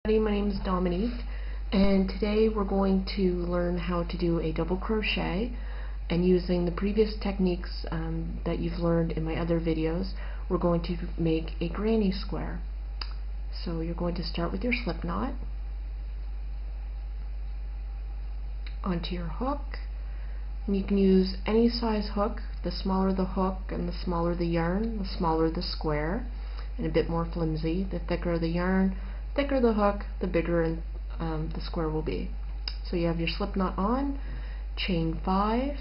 My name is Dominique, and today we're going to learn how to do a double crochet, and using the previous techniques that you've learned in my other videos, we're going to make a granny square. So you're going to start with your slip knot onto your hook, and you can use any size hook. The smaller the hook and the smaller the yarn, the smaller the square, and a bit more flimsy. The thicker the yarn, thicker the hook, the bigger the square will be. So you have your slip knot on, chain 5,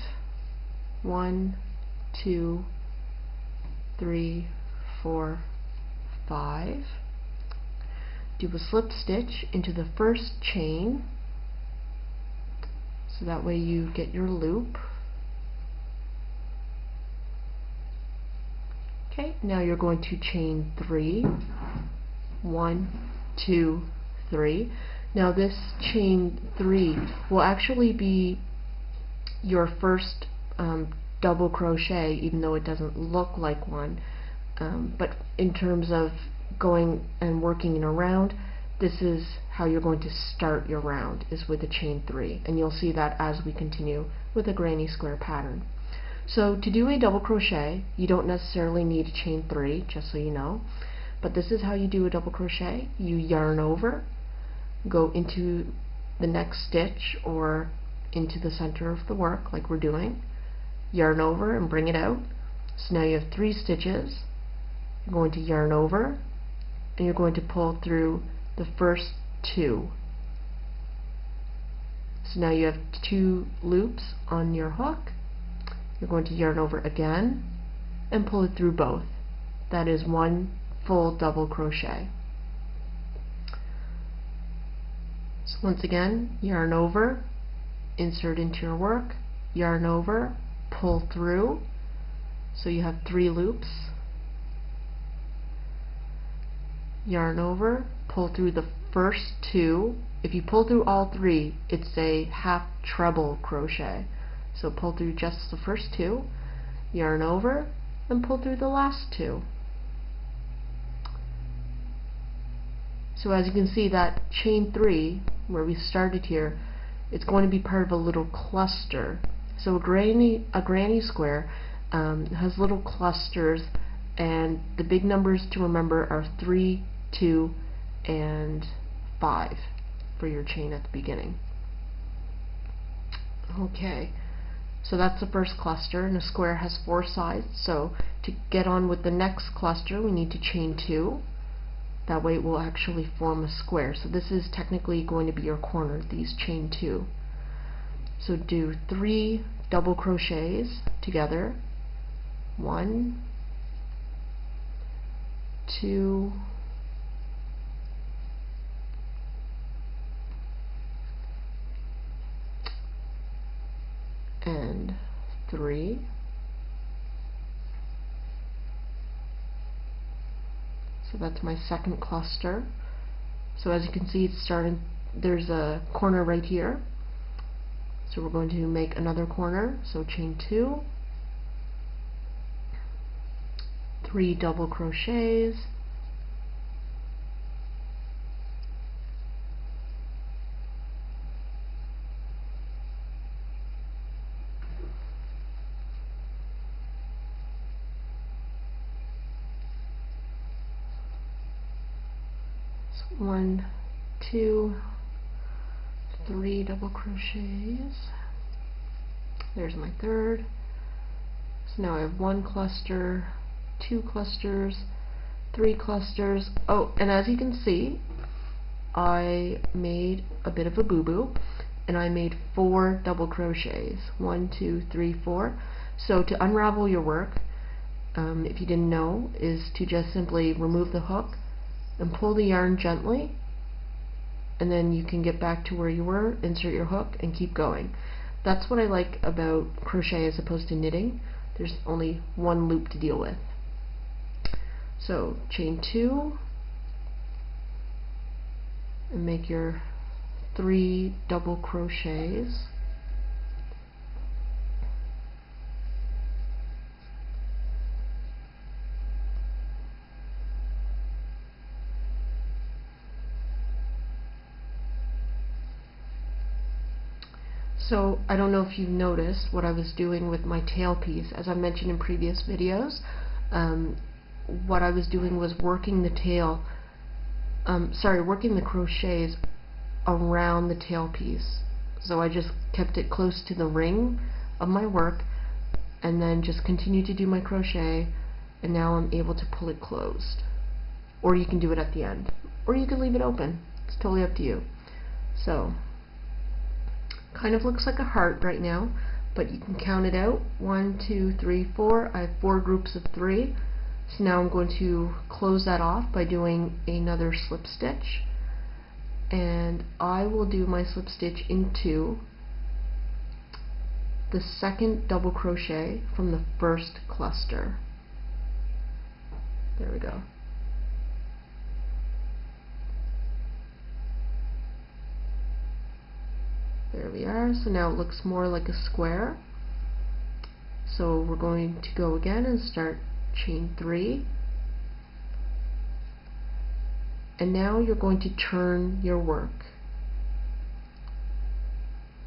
1, 2, 3, 4, 5. Do a slip stitch into the first chain, so that way you get your loop. Okay, now you're going to chain 3, 1, 2, 3. Now this chain 3 will actually be your first double crochet, even though it doesn't look like one. But in terms of going and working in a round, this is how you're going to start your round, is with a chain 3, and you'll see that as we continue with a granny square pattern. So to do a double crochet, you don't necessarily need a chain 3, just so you know, but this is how you do a double crochet. You yarn over, go into the next stitch or into the center of the work like we're doing, yarn over and bring it out. So now you have 3 stitches. You're going to yarn over and you're going to pull through the first 2. So now you have 2 loops on your hook. You're going to yarn over again and pull it through both. That is 1 full double crochet. So once again, yarn over, insert into your work, yarn over, pull through, so you have 3 loops, yarn over, pull through the first 2. If you pull through all 3, it's a half treble crochet. So pull through just the first 2, yarn over, and pull through the last 2. So as you can see, that chain 3, where we started here, it's going to be part of a little cluster. So a granny square has little clusters, and the big numbers to remember are 3, 2, and 5 for your chain at the beginning. Okay. So that's the first cluster, and a square has 4 sides, so to get on with the next cluster we need to chain 2. That way it will actually form a square. So this is technically going to be your corner, these chain 2. So do 3 double crochets together. 1, 2, and 3. So that's my second cluster. So as you can see, it's starting, there's a corner right here. So we're going to make another corner. So chain 2, 3 double crochets, so 1, 2, 3 double crochets. There's my third. So now I have 1 cluster, 2 clusters, 3 clusters. Oh, and as you can see, I made a bit of a boo-boo, and I made 4 double crochets. 1, 2, 3, 4. So to unravel your work, if you didn't know, is to just simply remove the hook and pull the yarn gently, and then you can get back to where you were, insert your hook, and keep going. That's what I like about crochet as opposed to knitting. There's only 1 loop to deal with. So chain 2 and make your 3 double crochets. So I don't know if you've noticed what I was doing with my tail piece. As I mentioned in previous videos, what I was doing was working the tail, working the crochets around the tail piece. So I just kept it close to the ring of my work and then just continued to do my crochet, and now I'm able to pull it closed. Or you can do it at the end, or you can leave it open. It's totally up to you. So kind of looks like a heart right now, but you can count it out. 1, 2, 3, 4. I have 4 groups of 3. So now I'm going to close that off by doing another slip stitch, and I will do my slip stitch into the second double crochet from the first cluster. There we go. There we are. So now it looks more like a square. So we're going to go again and start chain 3. And now you're going to turn your work.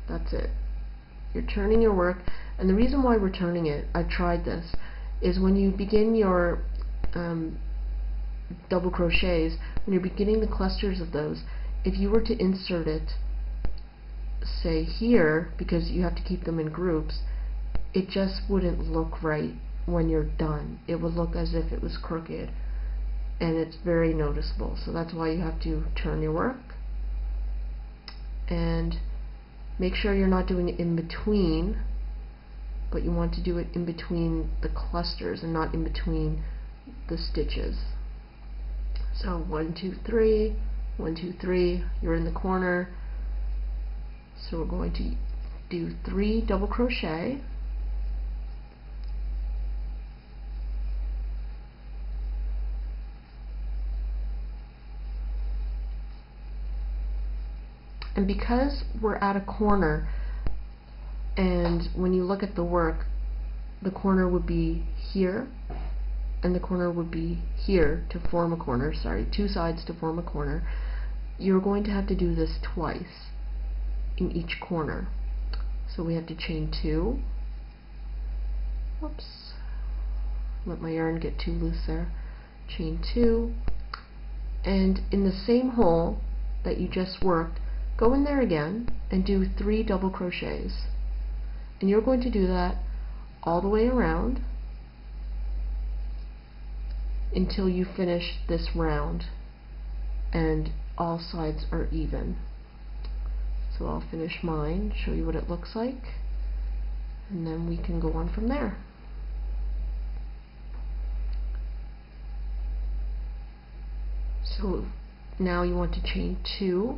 That's it. You're turning your work, and the reason why we're turning it, I've tried this, is when you begin your double crochets, when you're beginning the clusters of those, if you were to insert it, say here, because you have to keep them in groups, it just wouldn't look right when you're done. It would look as if it was crooked, and it's very noticeable. So that's why you have to turn your work, and make sure you're not doing it in between, but you want to do it in between the clusters and not in between the stitches. So 1, 2, 3, 1, 2, 3, you're in the corner. So we're going to do 3 double crochet, and because we're at a corner, and when you look at the work, the corner would be here and the corner would be here to form a corner, 2 sides to form a corner, you're going to have to do this twice in each corner. So we have to chain 2, whoops, let my yarn get too loose there, chain 2, and in the same hole that you just worked, go in there again and do 3 double crochets, and you're going to do that all the way around until you finish this round and all sides are even. So I'll finish mine, show you what it looks like, and then we can go on from there. So now you want to chain 2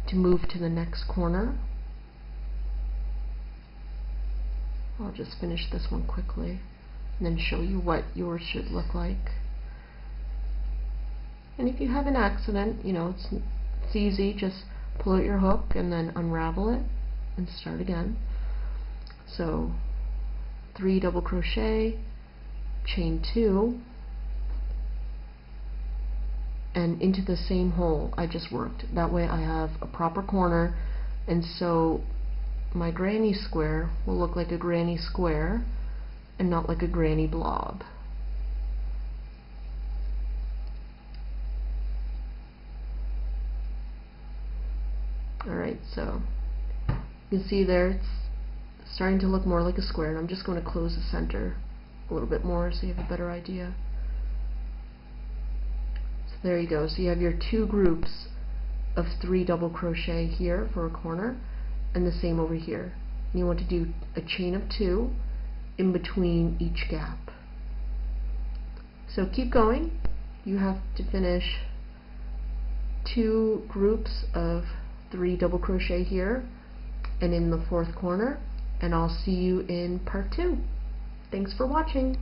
to move to the next corner. I'll just finish this one quickly and then show you what yours should look like. And if you have an accident, you know, it's easy, just pull out your hook and then unravel it and start again. So 3 double crochet, chain 2, and into the same hole I just worked. That way I have a proper corner, and so my granny square will look like a granny square and not like a granny blob. Alright, so you can see there it's starting to look more like a square, and I'm just going to close the center a little bit more so you have a better idea. So there you go. So you have your 2 groups of 3 double crochet here for a corner, and the same over here. And you want to do a chain of 2 in between each gap. So keep going. You have to finish 2 groups of 3 double crochet here and in the 4th corner, and I'll see you in part 2. Thanks for watching.